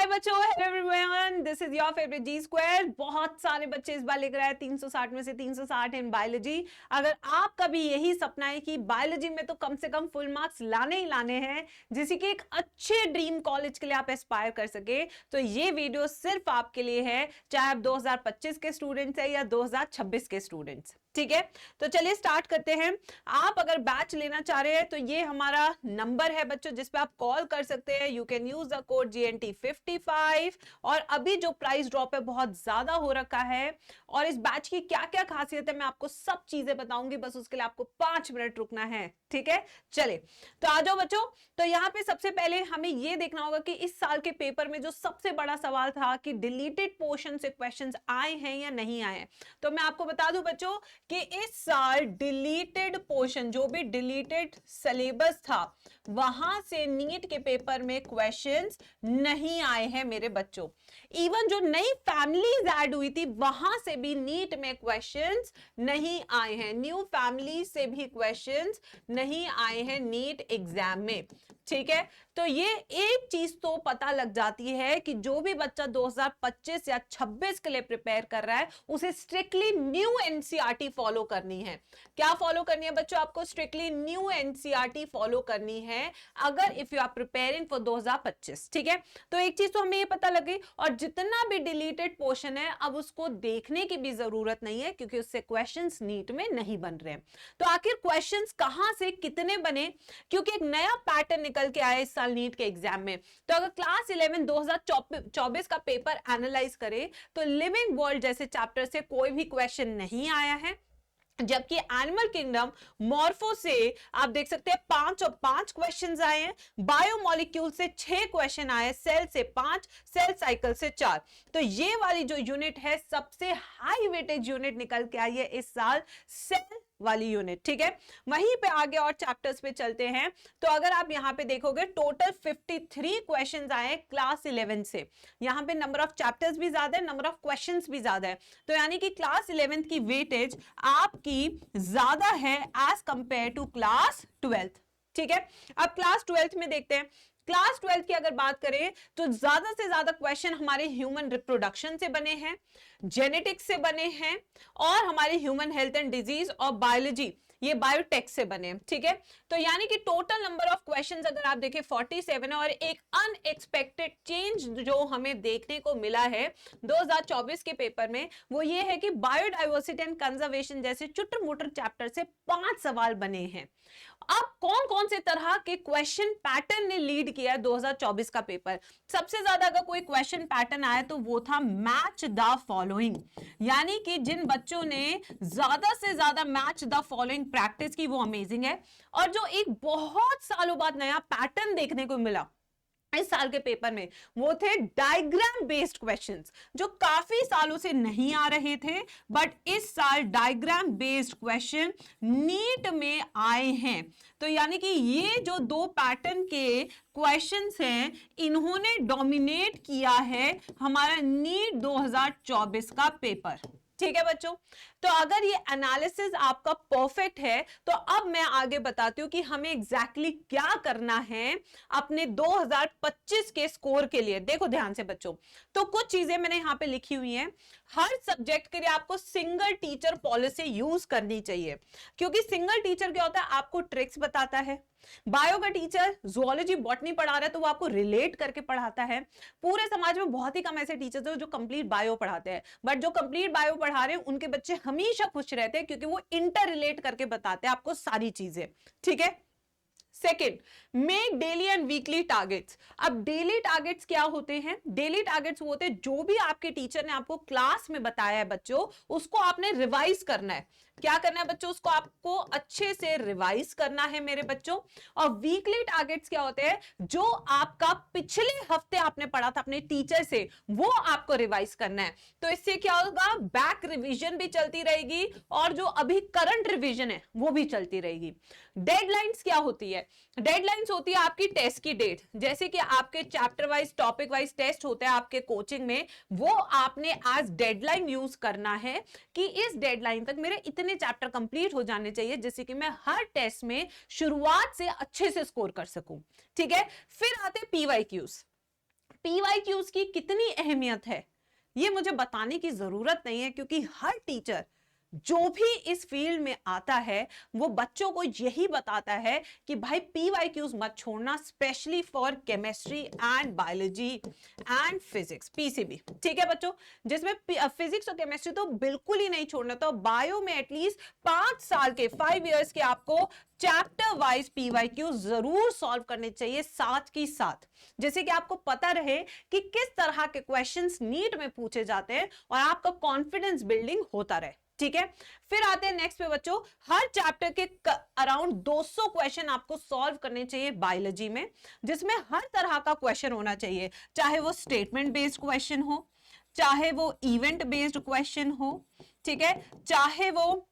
बच्चों, hello everyone, this is your favourite G square. बहुत सारे बच्चे इस बार लिख रहे हैं 360 में से 360 इन बायोलॉजी। अगर आपका भी यही सपना है कि बायोलॉजी में तो कम से कम फुल मार्क्स लाने ही लाने हैं, जिससे कि एक अच्छे ड्रीम कॉलेज के लिए आप एस्पायर कर सके, तो ये वीडियो सिर्फ आपके लिए है, चाहे आप 2025 के स्टूडेंट्स है या 2026 के स्टूडेंट्स। ठीक है, तो चलिए स्टार्ट करते हैं। आप अगर बैच लेना चाह रहे हैं तो ये हमारा नंबर है बच्चों, जिस पे आप कॉल कर सकते हैं। You can use the code GNT55। और अभी जो प्राइस ड्रॉप है बहुत ज्यादा हो रखा है, और इस बैच की क्या क्या खासियत है मैं आपको सब चीजें बताऊंगी, बस उसके लिए आपको 5 मिनट रुकना है। ठीक है, चले तो आ जाओ बच्चों। तो यहां पे सबसे पहले हमें यह देखना होगा कि इस साल के पेपर में जो सबसे बड़ा सवाल था कि डिलीटेड पोर्शन से क्वेश्चंस आए हैं या नहीं आए हैं। तो मैं आपको बता दूं बच्चों कि इस साल डिलीटेड पोर्शन, जो भी डिलीटेड सिलेबस था, वहां से नीट के पेपर में क्वेश्चंस नहीं आए हैं मेरे बच्चों। इवन जो नई फैमिलीज ऐड हुई थी वहां से भी नीट में क्वेश्चंस नहीं आए हैं। न्यू फैमिली से भी क्वेश्चंस नहीं आए हैं नीट एग्जाम में। ठीक है, तो ये एक चीज तो पता लग जाती है कि जो भी बच्चा 2025 या 26 के लिए प्रिपेयर कर रहा है उसे स्ट्रिक्टली न्यू एनसीईआरटी फॉलो करनी है। क्या फॉलो करनी है बच्चों? आपको स्ट्रिक्टली न्यू एनसीईआरटी फॉलो करनी है अगर if you are preparing for 2025। ठीक है, तो एक चीज तो हमें ये पता लगी, और जितना भी डिलीटेड पोर्शन है अब उसको देखने की भी जरूरत नहीं है, क्योंकि उससे क्वेश्चंस नीट में नहीं बन रहे हैं। तो आखिर क्वेश्चंस कहां से कितने बने? क्योंकि एक नया पैटर्न निकल के आया इस साल नीट के एग्जाम में। तो अगर क्लास 11 2024 का पेपर एनालाइज करें तो लिविंग वर्ल्ड जैसे चैप्टर से कोई भी क्वेश्चन नहीं आया है, जबकि एनिमल किंगडम मॉर्फो से आप देख सकते हैं 5 और 5 क्वेश्चंस आए हैं। बायोमोलिक्यूल से 6 क्वेश्चन आए, सेल से 5, सेल साइकिल से 4। तो ये वाली जो यूनिट है सबसे हाई वेटेज यूनिट निकल के आई है इस साल, सेल वाली यूनिट। ठीक है, वहीं पे आगे और चैप्टर्स पे चलते हैं। तो अगर आप यहां पे देखोगे टोटल 53 क्वेश्चंस आए क्लास 11 से। यहां पे नंबर ऑफ चैप्टर्स भी ज्यादा है, नंबर ऑफ क्वेश्चंस भी ज्यादा है। तो यानी कि क्लास 11 की वेटेज आपकी ज्यादा है एज कंपेयर टू क्लास 12। ठीक है, अब क्लास 12 में देखते हैं। क्लास 12 की अगर बात करें तो ज्यादा से ज्यादा क्वेश्चन हमारे ह्यूमन रिप्रोडक्शन से बने हैं, जेनेटिक्स से बने हैं, और हमारे ह्यूमन हेल्थ एंड डिजीज और बायोलॉजी, ये बायोटेक से बने। ठीक है, तो यानी कि टोटल नंबर ऑफ क्वेश्चंस अगर आप देखें 47 है, और एक अनएक्सपेक्टेड चेंज जो हमें देखने को मिला है 2024 के पेपर में वो ये है कि बायोडाइवर्सिटी एंड कंजर्वेशन जैसे चुटर मुटर चैप्टर से 5 सवाल बने हैं। अब कौन कौन से तरह के क्वेश्चन पैटर्न ने लीड किया है 2024 का पेपर? सबसे ज्यादा अगर कोई क्वेश्चन पैटर्न आया तो वो था मैच द फॉलोइंग, यानी कि जिन बच्चों ने ज्यादा से ज्यादा मैच द फॉलोइंग प्रैक्टिस की वो अमेजिंग है। और जो एक बहुत सालों बाद नया पैटर्न देखने को मिला इस साल के पेपर में वो थे डायग्राम बेस्ड क्वेश्चंस, जो काफी सालों से नहीं आ रहे थे, बट इस साल डायग्राम बेस्ड क्वेश्चन नीट में आए हैं। तो यानी कि ये जो दो पैटर्न के क्वेश्चंस हैं इन्होंने डोमिनेट किया है हमारा नीट 2024 का पेपर। ठीक है बच्चों, तो अगर ये एनालिसिस आपका परफेक्ट है तो अब मैं आगे बताती हूं कि हमें एग्जैक्टली क्या करना है अपने 2025 के स्कोर के लिए। देखो ध्यान से बच्चों, तो कुछ चीजें मैंने यहां पे लिखी हुई हैं। हर सब्जेक्ट के लिए आपको सिंगल टीचर पॉलिसी यूज करनी चाहिए, क्योंकि सिंगल टीचर क्या होता है, आपको ट्रिक्स बताता है। बायो का टीचर जुअलॉजी बॉटनी पढ़ा रहा है तो वो आपको रिलेट करके पढ़ाता है। पूरे समाज में बहुत ही कम ऐसे टीचर्स हैं जो कंप्लीट बायो पढ़ाते हैं, बट जो कंप्लीट बायो पढ़ा रहे हैं उनके बच्चे हमेशा खुश रहते हैं, क्योंकि वो इंटर रिलेट करके बताते हैं आपको सारी चीजें। ठीक है, second, make daily and weekly targets. अब डेली टारगेट्स क्या होते हैं? डेली टारगेट्स वो होते हैं जो भी आपके टीचर ने आपको क्लास में बताया है बच्चों, उसको आपने रिवाइज करना है। क्या करना है बच्चों? उसको आपको अच्छे से रिवाइज करना है मेरे बच्चों। और वीकली टारगेट्स क्या होते हैं? जो आपका पिछले हफ्ते आपने पढ़ा था अपने टीचर से वो आपको रिवाइज करना है। तो इससे क्या होगा? बैक रिवीजन भी चलती रहेगी और जो अभी करंट रिवीजन है वो भी चलती रहेगी। डेडलाइंस क्या होती है? डेडलाइंस होती है आपकी टेस्ट की डेट। जैसे कि आपके chapter wise topic wise test होते हैं आपके कोचिंग में, वो आपने आज डेडलाइन यूज करना है कि इस डेडलाइन तक मेरे इतने चैप्टर कंप्लीट हो जाने चाहिए, जिससे कि मैं हर टेस्ट में शुरुआत से अच्छे से स्कोर कर सकूं। ठीक है, फिर आते पीवाईक्यूज। पीवाईक्यूज की कितनी अहमियत है ये मुझे बताने की जरूरत नहीं है, क्योंकि हर टीचर जो भी इस फील्ड में आता है वो बच्चों को यही बताता है कि भाई पीवाईक्यूज मत छोड़ना, specially for chemistry and biology and physics, PCB. ठीक है बच्चों, जिसमें फिजिक्स और केमिस्ट्री तो बिल्कुल ही नहीं छोड़ना। तो बायो में एटलीस्ट 5 साल के 5 इयर्स के आपको चैप्टर वाइज पीवाईक्यू जरूर सॉल्व करने चाहिए साथ ही साथ, जैसे कि आपको पता रहे कि किस तरह के क्वेश्चंस नीट में पूछे जाते हैं और आपका कॉन्फिडेंस बिल्डिंग होता रहे। ठीक है, फिर आते हैं नेक्स्ट पे बच्चों, हर चैप्टर के अराउंड 200 क्वेश्चन आपको सॉल्व करने चाहिए बायोलॉजी में, जिसमें हर तरह का क्वेश्चन होना चाहिए, चाहे वो स्टेटमेंट बेस्ड क्वेश्चन हो, चाहे वो इवेंट बेस्ड क्वेश्चन हो, ठीक है, चाहे वो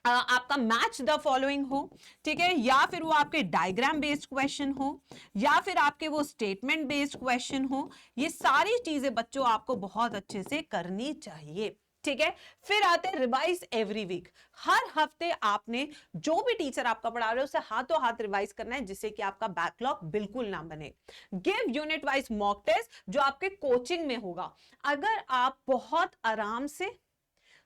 आपका मैच द फॉलोइंग हो, ठीक है, या फिर वो आपके डायग्राम बेस्ड क्वेश्चन हो, या फिर आपके वो स्टेटमेंट बेस्ड क्वेश्चन हो। ये सारी चीजें बच्चों आपको बहुत अच्छे से करनी चाहिए। ठीक है, फिर आते हैं रिवाइज एवरी वीक। हर हफ्ते आपने जो भी टीचर आपका पढ़ा रहे हो उसे हाथों हाथ रिवाइज करना है, जिससे कि आपका बैकलॉग बिल्कुल ना बने। Give unit wise mock test जो आपके कोचिंग में होगा। अगर आप बहुत आराम से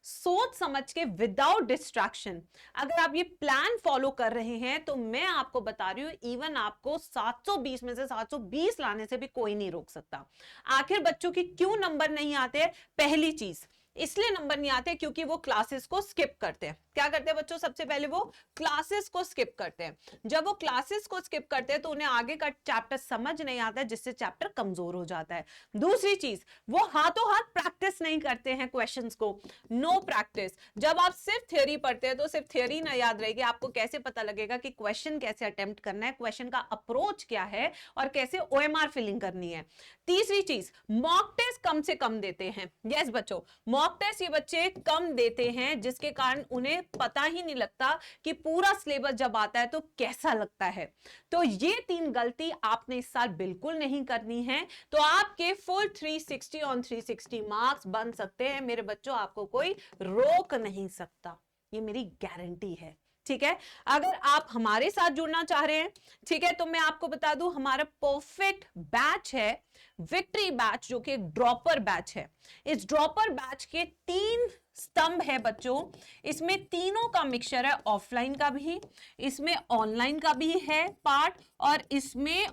सोच समझ के विदाउट डिस्ट्रैक्शन अगर आप ये प्लान फॉलो कर रहे हैं तो मैं आपको बता रही हूं इवन आपको 720 में से 720 लाने से भी कोई नहीं रोक सकता। आखिर बच्चों की क्यों नंबर नहीं आते? पहली चीज इसलिए नंबर नहीं आते क्योंकि वो क्लासेस को स्किप करते हैं। क्या करते हैं बच्चों? सबसे पहले वो क्लासेस को स्किप करते हैं। जब वो क्लासेस को स्किप करते हैं तो उन्हें आगे का चैप्टर समझ नहीं आता है, जिससे चैप्टर कमजोर हो जाता है। दूसरी चीज, वो हाथों हाथ प्रैक्टिस नहीं करते हैं क्वेश्चंस को। Know practice. जब आप सिर्फ थ्योरी पढ़ते हैं तो सिर्फ थ्योरी ना याद रहेगी, आपको कैसे पता लगेगा कि क्वेश्चन कैसे अटेम्प्ट करना है, क्वेश्चन का अप्रोच क्या है और कैसे ओएमआर फिलिंग करनी है। तीसरी चीज, मॉक टेस्ट कम से कम देते हैं। यस बच्चों, मॉक टेस्ट ये बच्चे कम देते हैं, जिसके कारण उन्हें पता ही नहीं लगता कि पूरा सिलेबस जब आता है तो कैसा लगता है। तो ये 3 गलती आपने इस साल बिल्कुल नहीं करनी है, तो आपके फुल 360 ऑन 360 मार्क्स बन सकते हैं मेरे बच्चों, आपको कोई रोक नहीं सकता, ये मेरी गारंटी है। ठीक है, अगर आप हमारे साथ जुड़ना चाह रहे हैं, ठीक है, तो मैं आपको बता दूं हमारा परफेक्ट बैच है विक्ट्री बैच, जो कि एक ड्रॉपर बैच है। इस ड्रॉपर बैच के 3 स्तंभ है बच्चों, इसमें तीनों का मिक्सचर है, ऑफलाइन का भी, इसमें ऑनलाइन का भी है पार्ट, और इसमें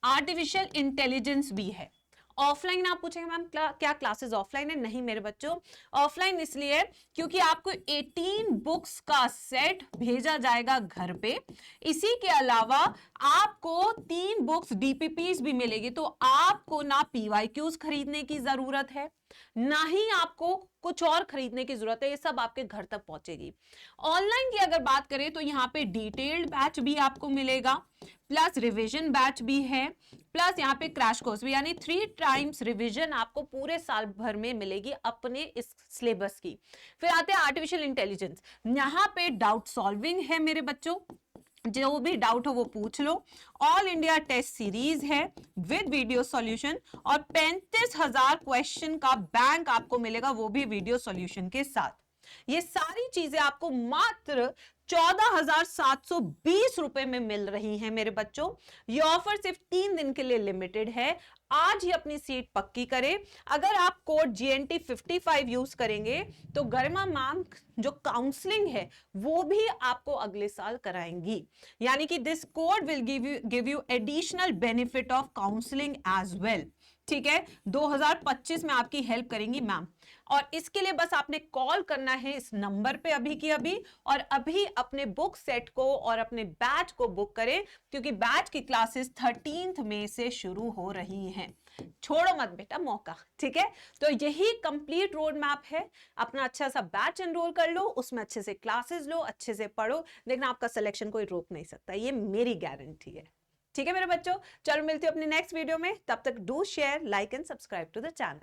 आर्टिफिशियल इंटेलिजेंस भी है। ऑफलाइन आप पूछेंगे मैम क्या क्लासेस ऑफलाइन है? नहीं मेरे बच्चों, ऑफलाइन इसलिए क्योंकि आपको 18 बुक्स का सेट भेजा जाएगा घर पे। इसी के अलावा आपको 3 बुक्स डीपीपीज भी मिलेगी, तो आपको ना पीवाईक्यूज खरीदने की जरूरत है, ना ही आपको कुछ और खरीदने की जरूरत है, ये सब आपके घर तक पहुंचेगी। ऑनलाइन की अगर बात करें तो यहाँ पे डिटेल्ड बैच भी आपको मिलेगा, प्लस रिवीजन बैच भी है, प्लस यहाँ पे क्रैश कोर्स भी, यानी 3 टाइम्स रिवीजन आपको पूरे साल भर में मिलेगी अपने इस सिलेबस की। फिर आते हैं आर्टिफिशियल इंटेलिजेंस, यहाँ पे डाउट सॉल्विंग है मेरे बच्चों, जो भी डाउट हो वो पूछ लो। ऑल इंडिया टेस्ट सीरीज है विद वीडियो सॉल्यूशन, और 35,000 क्वेश्चन का बैंक आपको मिलेगा, वो भी वीडियो सॉल्यूशन के साथ। ये सारी चीजें आपको मात्र 14,720 रुपए में मिल रही हैं मेरे बच्चों। ये ऑफर सिर्फ 3 दिन के लिए लिमिटेड है, आज ही अपनी सीट पक्की करें। अगर आप कोड GNT 55 यूज करेंगे तो गरिमा मैम जो काउंसलिंग है वो भी आपको अगले साल कराएंगी, यानी कि this code will give you additional benefit of counselling as well. ठीक है, 2025 में आपकी हेल्प करेंगी मैम, और इसके लिए बस आपने कॉल करना है इस नंबर पे अभी की अभी, और अभी अपने बुक सेट को और अपने बैच को बुक करें, क्योंकि बैच की क्लासेस 13 मई से शुरू हो रही हैं। छोड़ो मत बेटा मौका। ठीक है, तो यही कंप्लीट रोड मैप है। अपना अच्छा सा बैच एनरोल कर लो, उसमें अच्छे से क्लासेस लो, अच्छे से पढ़ो, देखना आपका सिलेक्शन कोई रोक नहीं सकता, ये मेरी गारंटी है। ठीक है मेरे बच्चों, चलो मिलते हैं अपने नेक्स्ट वीडियो में, तब तक do share, like and subscribe to the channel.